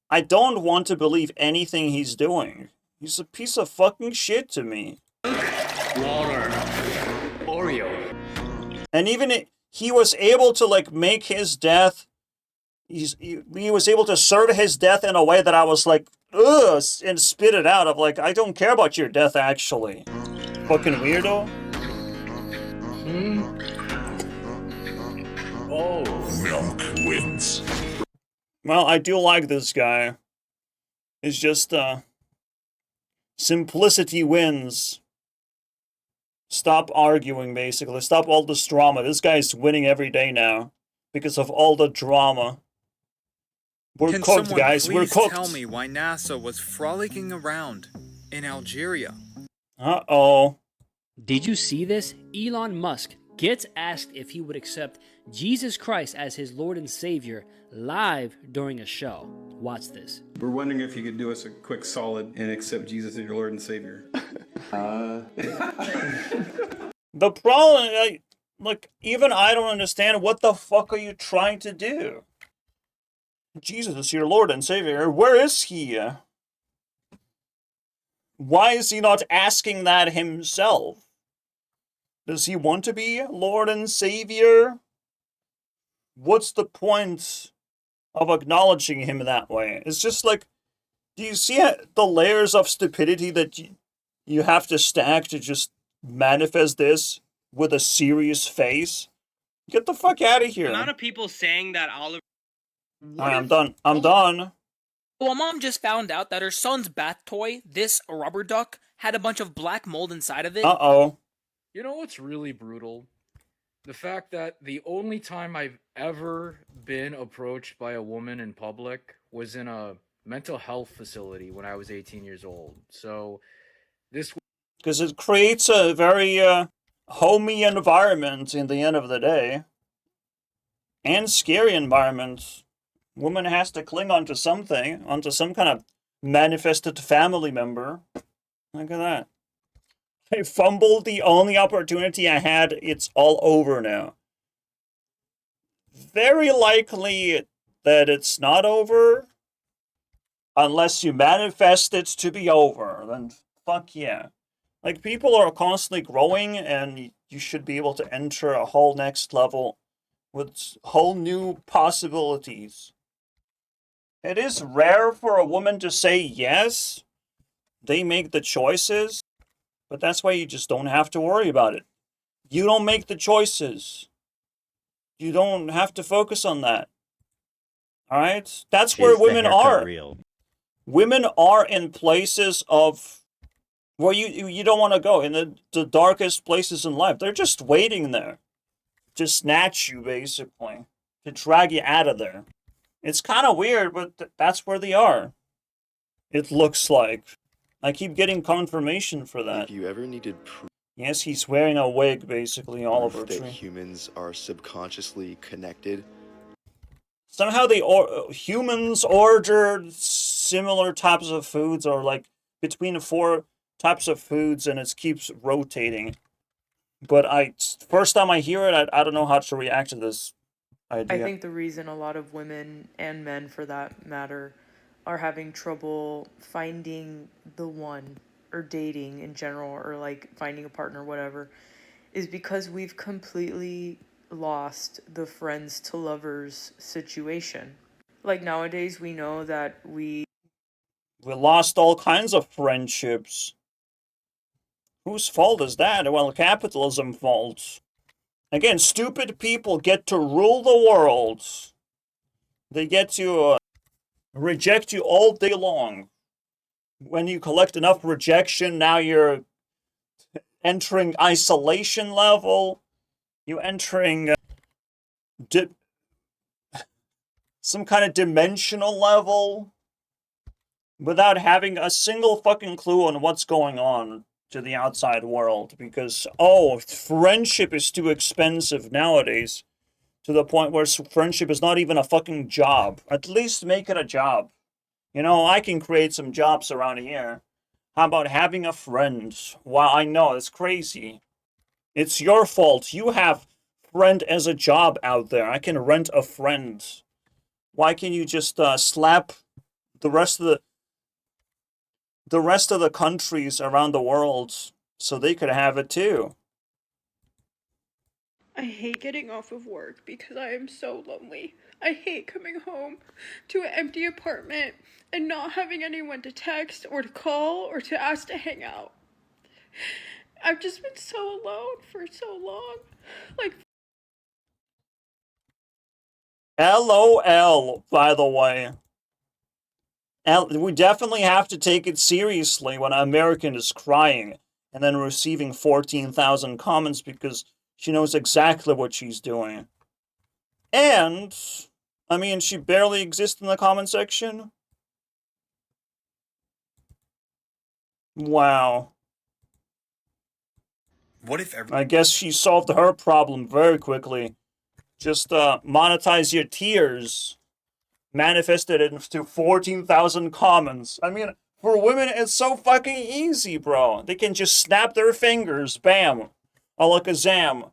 I don't want to believe anything he's doing. He's a piece of fucking shit to me. Water. Oreo. And even he was able to like make his death. He was able to serve his death in a way that I was like, ugh, and spit it out of like, I don't care about your death actually. Fucking weirdo. Oh, milk wins. Well, I do like this guy. It's just, simplicity wins. Stop arguing, basically. Stop all this drama. This guy's winning every day now. Because of all the drama. We're Can cooked, someone guys. We're please cooked. tell me why NASA was frolicking around in Algeria? Uh-oh. Did you see this? Elon Musk gets asked if he would accept Jesus Christ as his Lord and Savior live during a show. Watch this. We're wondering if you could do us a quick solid and accept Jesus as your Lord and Savior. The problem, like, even I don't understand what the fuck are you trying to do? Jesus is your Lord and Savior. Where is he? Why is he not asking that himself? Does he want to be Lord and Savior? What's the point of acknowledging him that way? It's just like, Do you see the layers of stupidity that you have to stack to just manifest this with a serious face? Get the fuck out of The here. amount of people saying that Oliver. Alright, I'm done. I'm done. Well, mom just found out that her son's bath toy, this rubber duck, had a bunch of black mold inside of it. Uh-oh. You know what's really brutal? The fact that the only time I've ever been approached by a woman in public was in a mental health facility when I was 18 years old. So, this. Because it creates a very homey environment in the end of the day. And scary environment. Woman has to cling onto something, onto some kind of manifested family member. Look at that. I fumbled the only opportunity I had. It's all over now. Very likely that it's not over. Unless you manifest it to be over. Then fuck yeah. Like, people are constantly growing, and you should be able to enter a whole next level with whole new possibilities. It is rare for a woman to say yes. They make the choices. But that's why you just don't have to worry about it. You don't make the choices. You don't have to focus on that. Alright? That's where women are. Women are in places of where you don't want to go, in the darkest places in life. They're just waiting there to snatch you, basically, to drag you out of there. It's kind of weird, but that's where they are. It looks like. I keep getting confirmation for that. If you ever needed proof Yes, he's wearing a wig, basically, Oliver that Tree. humans are subconsciously connected, Somehow humans ordered similar types of foods, or like between 4 types of foods, and it keeps rotating. But first time I hear it, I don't know how to react to this idea. I think the reason a lot of women and men, for that matter, are having trouble finding the one, or dating in general, or like finding a partner, whatever, is because we've completely lost the friends to lovers situation. Like, nowadays we know that we lost all kinds of friendships. Whose fault is that? Well, capitalism's fault. Again, stupid people get to rule the world. They get to reject you all day long. When you collect enough rejection, now you're entering isolation level. You're entering some kind of dimensional level without having a single fucking clue on what's going on to the outside world, because, friendship is too expensive nowadays, to the point where friendship is not even a fucking job. At least make it a job. You know, I can create some jobs around here. How about having a friend? Wow, I know, it's crazy. It's your fault. You have friend as a job out there. I can rent a friend. Why can't you just slap the rest of the countries around the world so they could have it too? I hate getting off of work because I am so lonely. I hate coming home to an empty apartment and not having anyone to text or to call or to ask to hang out. I've just been so alone for so long. Like, LOL, by the way. We definitely have to take it seriously when an American is crying and then receiving 14,000 comments because she knows exactly what she's doing. And, I mean, she barely exists in the comment section. Wow. What if I guess she solved her problem very quickly. Just monetize your tears. Manifested it into 14,000 comments. I mean, for women, it's so fucking easy, bro. They can just snap their fingers, bam, alakazam.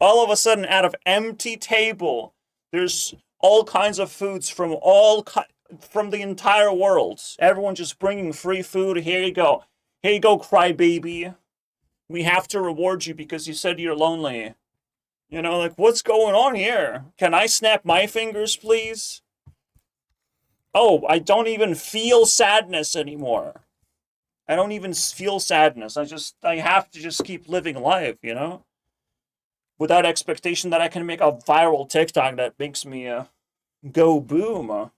All of a sudden, out of empty table, there's all kinds of foods from the entire world. Everyone just bringing free food. Here you go. Here you go, crybaby. We have to reward you because you said you're lonely. You know, like, what's going on here? Can I snap my fingers, please? Oh, I don't even feel sadness anymore. I don't even feel sadness. I have to just keep living life, you know? Without expectation that I can make a viral TikTok that makes me go boom.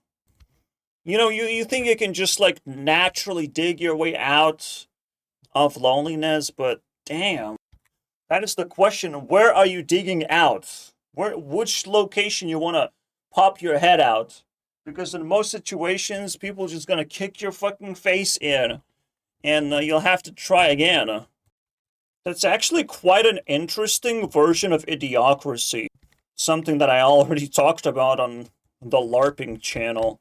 You know, you think you can just like naturally dig your way out of loneliness, but damn. That is the question. Where are you digging out? Which location you want to pop your head out? Because in most situations, people are just going to kick your fucking face in, and you'll have to try again. That's actually quite an interesting version of idiocracy. Something that I already talked about on the LARPing channel.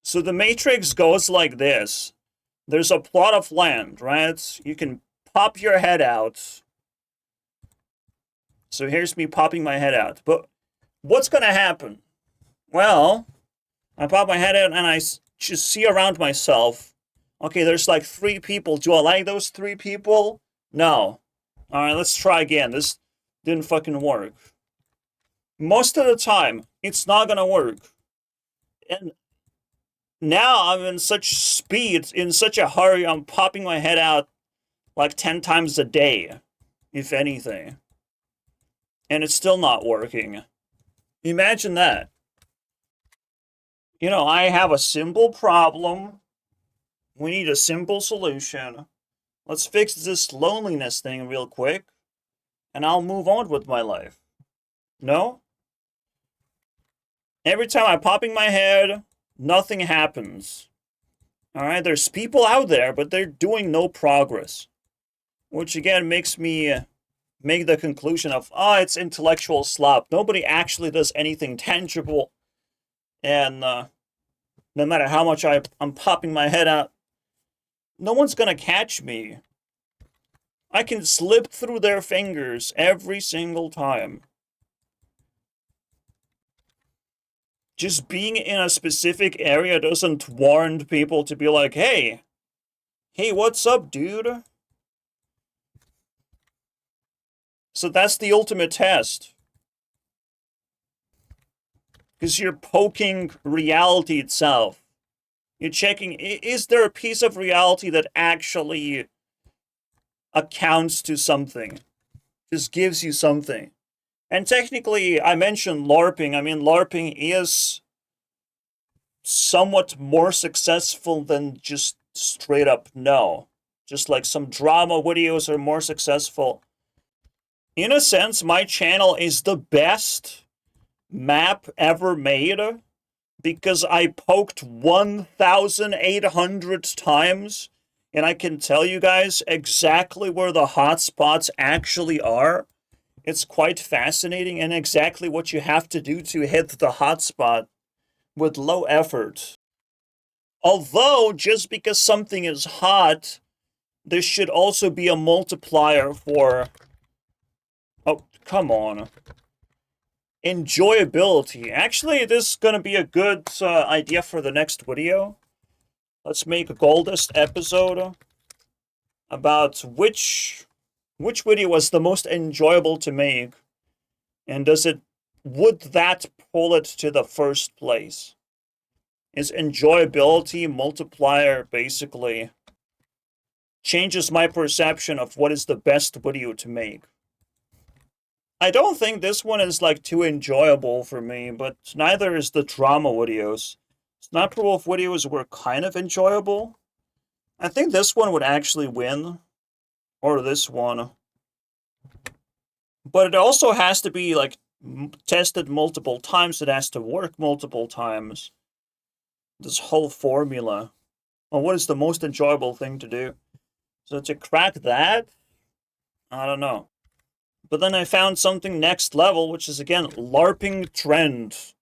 So the Matrix goes like this. There's a plot of land, right? You can pop your head out. So here's me popping my head out. But what's going to happen? Well, I pop my head out and I just see around myself. Okay, there's like 3 people. Do I like those 3 people? No. Alright, let's try again. This didn't fucking work. Most of the time, it's not gonna work. And now I'm in such speed, in such a hurry, I'm popping my head out like 10 times a day, if anything. And it's still not working. Imagine that. You know, I have a simple problem. We need a simple solution. Let's fix this loneliness thing real quick, and I'll move on with my life. No? Every time I'm popping my head, nothing happens. Alright, there's people out there, but they're doing no progress. Which again makes me make the conclusion of, it's intellectual slop. Nobody actually does anything tangible. And no matter how much I'm popping my head out, no one's gonna catch me. I can slip through their fingers every single time. Just being in a specific area doesn't warrant people to be like, hey, what's up, dude? So that's the ultimate test. Because you're poking reality itself. You're checking, is there a piece of reality that actually accounts to something? Just gives you something. And technically, I mentioned LARPing. I mean, LARPing is somewhat more successful than just straight up no. Just like some drama videos are more successful. In a sense, my channel is the best map ever made because I poked 1,800 times and I can tell you guys exactly where the hotspots actually are. It's quite fascinating and exactly what you have to do to hit the hotspot with low effort. Although, just because something is hot, there should also be a multiplier for... Oh, come on. Enjoyability. Actually, this is gonna be a good idea for the next video. Let's make a Goldust episode about which video was the most enjoyable to make, and would that pull it to the first place? Is enjoyability multiplier basically changes my perception of what is the best video to make. I don't think this one is like too enjoyable for me, but neither is the drama videos. Snap Wolf videos were kind of enjoyable. I think this one would actually win, or this one. But it also has to be like tested multiple times. It has to work multiple times. This whole formula. Well, what is the most enjoyable thing to do? So to crack that, I don't know. But then I found something next level, which is again, LARPing trend.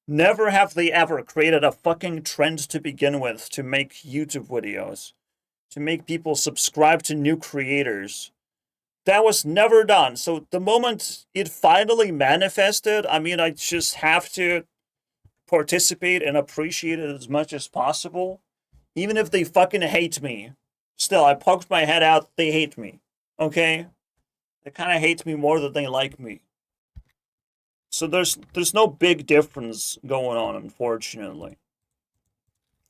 Never have they ever created a fucking trend to begin with to make YouTube videos. To make people subscribe to new creators. That was never done. So the moment it finally manifested, I mean, I just have to participate and appreciate it as much as possible. Even if they fucking hate me. Still, I poked my head out, they hate me. Okay? They kind of hate me more than they like me. So there's no big difference going on, unfortunately.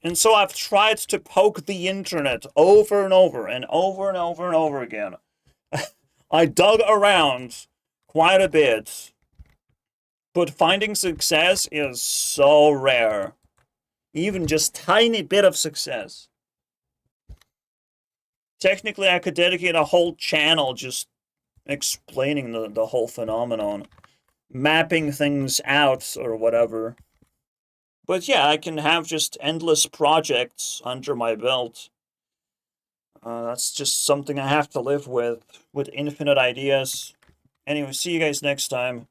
And so I've tried to poke the internet over and over and over and over and over again. I dug around quite a bit, but finding success is so rare. Even just tiny bit of success. Technically, I could dedicate a whole channel just explaining the whole phenomenon. Mapping things out or whatever. But yeah, I can have just endless projects under my belt. That's just something I have to live with infinite ideas. Anyway, see you guys next time.